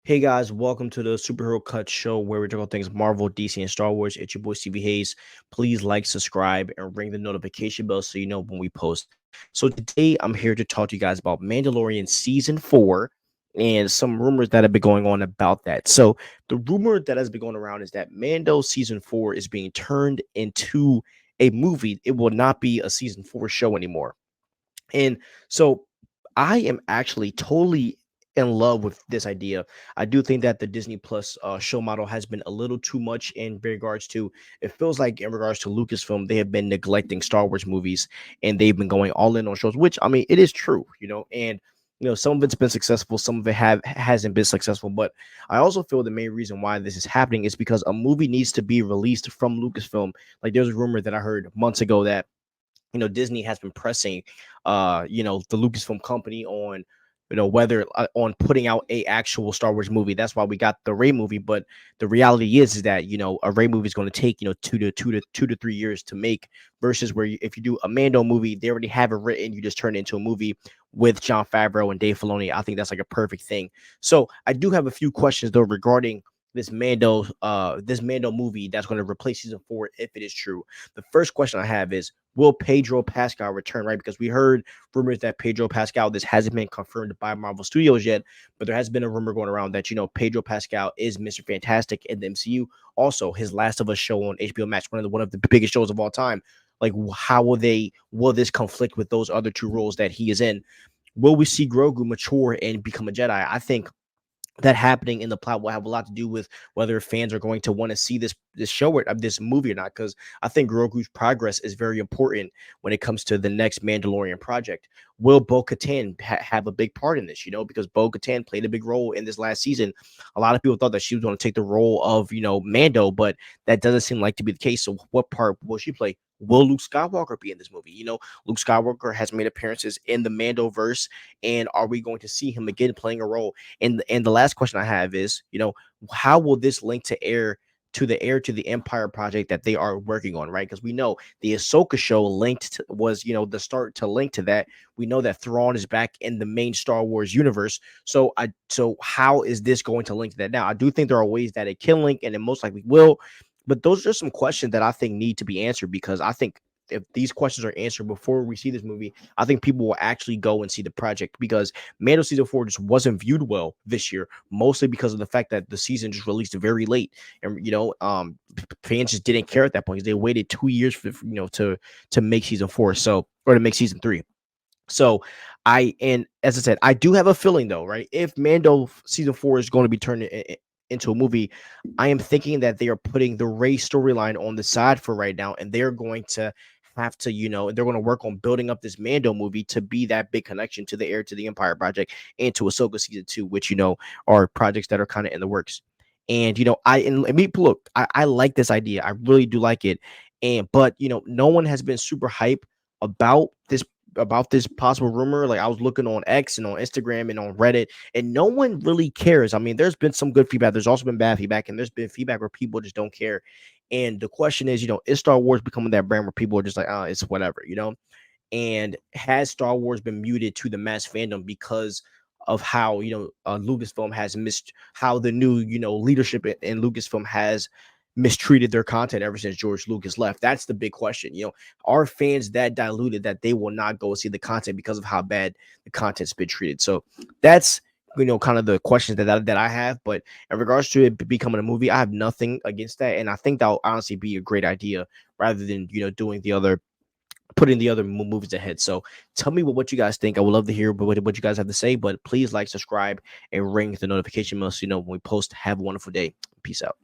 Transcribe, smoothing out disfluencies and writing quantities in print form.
Hey guys, welcome to the Superhero Cut Show where we talk about things Marvel, DC, and Star Wars. It's your boy CB Hayes. Please like, subscribe, and ring the notification bell so you know when we post. So today I'm here to talk to you guys about Mandalorian season 4 and some rumors that have been going on about that. So the rumor that has been going around is that Mando season 4 is being turned into a movie. It will not be a season 4 show anymore. And so I am actually totally in love with this idea. I do think that the Disney Plus show model has been a little too much in regards to, it feels like in regards to Lucasfilm, they have been neglecting Star Wars movies and they've been going all in on shows, which I mean, it is true, and some of it's been successful, some of it hasn't been successful. But I also feel the main reason why this is happening is because a movie needs to be released from Lucasfilm. Like there's a rumor that I heard months ago that Disney has been pressing, the Lucasfilm company on, whether on putting out a actual Star Wars movie. That's why we got the Ray movie. But the reality is that a Ray movie is going to take 2 to 3 years to make, versus where if you do a Mando movie, they already have it written. You just turn it into a movie with John Favreau and Dave Filoni. I think that's like a perfect thing. So I do have a few questions though regarding this Mando movie that's going to replace season 4 if it is true. The first question I have is, will Pedro Pascal return? Right, because we heard rumors that Pedro Pascal, this hasn't been confirmed by Marvel Studios yet, but there has been a rumor going around that Pedro Pascal is Mr. Fantastic in the MCU. Also, his Last of Us show on HBO Max, one of the biggest shows of all time. Like, how will this conflict with those other two roles that he is in? Will we see Grogu mature and become a Jedi? I think that happening in the plot will have a lot to do with whether fans are going to want to see this show or this movie or not. Because I think Grogu's progress is very important when it comes to the next Mandalorian project. Will Bo-Katan have a big part in this? Because Bo-Katan played a big role in this last season. A lot of people thought that she was going to take the role of Mando, but that doesn't seem like to be the case. So what part will she play? Will Luke Skywalker be in this movie? Luke Skywalker has made appearances in the Mando verse, and are we going to see him again playing a role? And the last question I have is, how will this link to Heir to the Empire project that they are working on, right? Because we know the Ahsoka show was, the start to link to that. We know that Thrawn is back in the main Star Wars universe. So how is this going to link to that? Now, I do think there are ways that it can link, and it most likely will. But those are some questions that I think need to be answered, because I think if these questions are answered before we see this movie, I think people will actually go and see the project, because Mando season 4 just wasn't viewed well this year, mostly because of the fact that the season just released very late, and fans just didn't care at that point. They waited 2 years for to make season 4, or to make season 3. So and as I said, I do have a feeling though, right? If Mando season 4 is going to be turned into a movie, I am thinking that they are putting the Rey storyline on the side for right now, and they're going to have to, they're going to work on building up this Mando movie to be that big connection to the Heir to the Empire project and to Ahsoka season 2, which are projects that are kind of in the works. And look, I like this idea. I really do like it. But no one has been super hype about this possible rumor. Like, I was looking on X and on Instagram and on Reddit, and no one really cares. I mean, there's been some good feedback. There's also been bad feedback, and there's been feedback where people just don't care. And the question is, is Star Wars becoming that brand where people are just like, oh, it's whatever? And has Star Wars been muted to the mass fandom because of how Lucasfilm has missed, how the new leadership in Lucasfilm has mistreated their content ever since George Lucas left? That's the big question. Are fans that diluted that they will not go see the content because of how bad the content's been treated? So that's kind of the questions that I have. But in regards to it becoming a movie, I have nothing against that, and I think that'll honestly be a great idea, rather than doing the other, putting the other movies ahead. So tell me what you guys think. I would love to hear what you guys have to say. But please like, subscribe, and ring the notification bell so you know when we post. Have a wonderful day. Peace out.